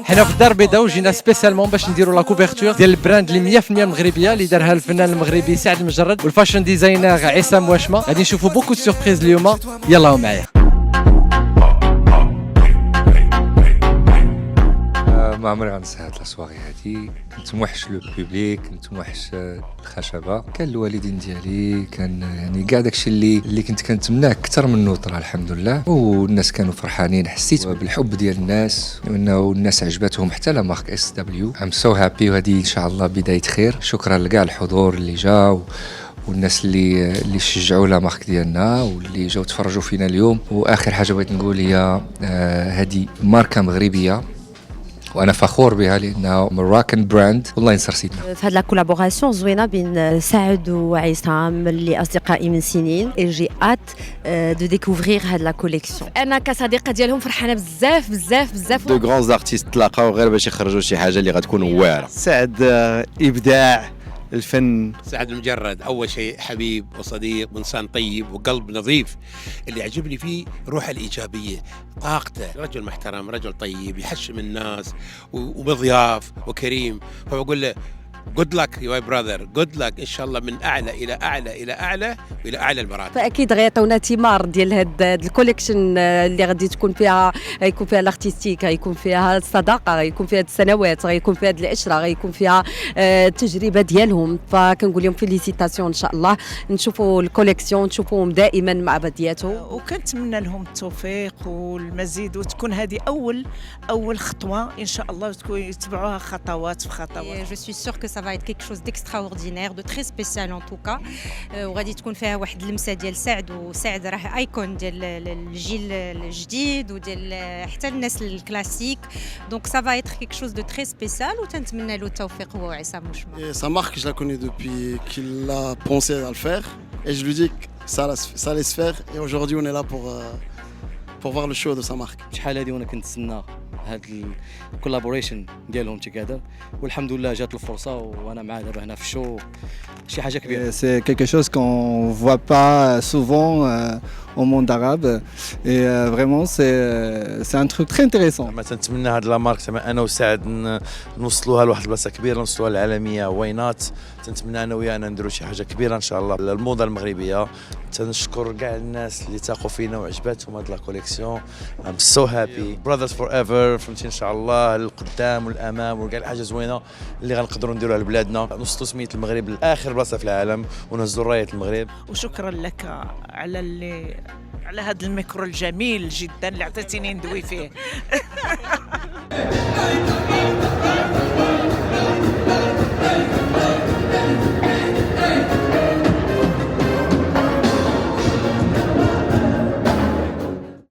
حنا في الدار البيضاء وجينا سبيسيالمون باش نديروا لا كوفرتور ديال البراند اللي 100% مغربيه اللي دارها الفنان المغربي سعد المجرد والفاشن ديزاينر عصام واشمه. غادي نشوفوا بوكو سوربريز اليوم، يلا معايا. ما عمري غنسى هاد لاصواغي هادي، كنت موحش لو بوبليك، كنت موحش الخشبه. كان الوالدين ديالي، كان يعني كاع داكشي اللي كنت كنتمناه اكثر منه طرا الحمد لله، والناس كانوا فرحانين. حسيت بالحب ديال الناس وانه الناس عجبتهم حتى لا مارك اس دبليو. ام سو هابي، وهذه ان شاء الله بدايه خير. شكرا لكاع الحضور اللي جا والناس اللي شجعوا لا مارك ديالنا واللي جاو تفرجوا فينا اليوم. واخر حاجه بغيت نقول هي هذه ماركه مغربيه وانا فخور بها لانها مراكن براند والله ينصر سيدنا. في هذه لا كولابوراسيون زوينه بين سعد وعصام اللي اصدقائي من سنين، اي جي ات دو ديكوفرير هذه لا كوليكسيون. انا كصديقه ديالهم فرحانه بزاف بزاف بزاف. دو غرانز ارتيست تلاقاو غير باش يخرجوا شي حاجه اللي غتكون واعره. سعد ابداع الفن. سعد المجرد أول شيء حبيب وصديق وإنسان طيب وقلب نظيف. اللي يعجبني فيه روحه الإيجابية، طاقته، رجل محترم، رجل طيب يحشم الناس ومضياف وكريم. فبقول له good luck my brother, good luck إن شاء الله من أعلى إلى أعلى إلى أعلى وإلى أعلى المراتب. فأكيد غيعطيونا ثمار ديال هاد الكوليكشن اللي غادي تكون فيها، غيكون فيها الارتستيك، غيكون فيها الصداقة، غيكون فيها السنوات، غيكون فيها العشرة، غيكون فيها التجربة ديالهم. فكنقول لهم فيليسيتاسيون إن شاء الله نشوفوا الكوليكسيون، نشوفوهم دائما مع بعضياتهم. وكنتمنى لهم التوفيق والمزيد، وتكون هذه أول خطوة إن شاء الله، وتكون يتبعوها خطوات بخطوات. Je suis sûre que ça va être quelque chose d'extraordinaire, de très spécial en tout cas. وغادي تكون فيها واحد اللمسه ديال سعد، وسعد راه ايكون ديال الجيل الجديد وديال حتى الناس الكلاسيك. دونك ça va être quelque chose de très spécial وتنتمنى له التوفيق هو وعصام وشمه. Sa marque, je la connais depuis qu'il a pensé à le faire et je lui dis que ça allait se faire et aujourd'hui on est là pour voir le show de sa marque. شحال هذه وانا كنتسنى هاد الكولابوريشن ديالهم together، والحمد لله جات الفرصه وانا معاه دابا هنا في الشو. شي حاجه كبيره. C'est quelque chose qu'on voit pas souvent au monde arabe et vraiment c'est un truc très intéressant. ما تنتمنى هاد لا مارك زعما انا وسعد نوصلوها لواحد البلاصه كبيره، نوصلوها للعالميه. واينات تنتمنى انا ويانا نديروا شي حاجه كبيره ان شاء الله للموضه المغربيه. تنشكر كاع الناس اللي تاقوا فينا وعجباتهم هاد لا كوليكسيون. ام سو هابي براذرز فور ايفر، فهمتي ان شاء الله للقدام والامام وكاع الحاجه زوينه اللي غنقدروا نديروها لبلادنا، نوصلوا سميه المغرب لاخر بلاصه في العالم ونهزوا رايه المغرب. وشكرا لك على هذا الميكرو الجميل جدا اللي عطيتيني ندوي فيه.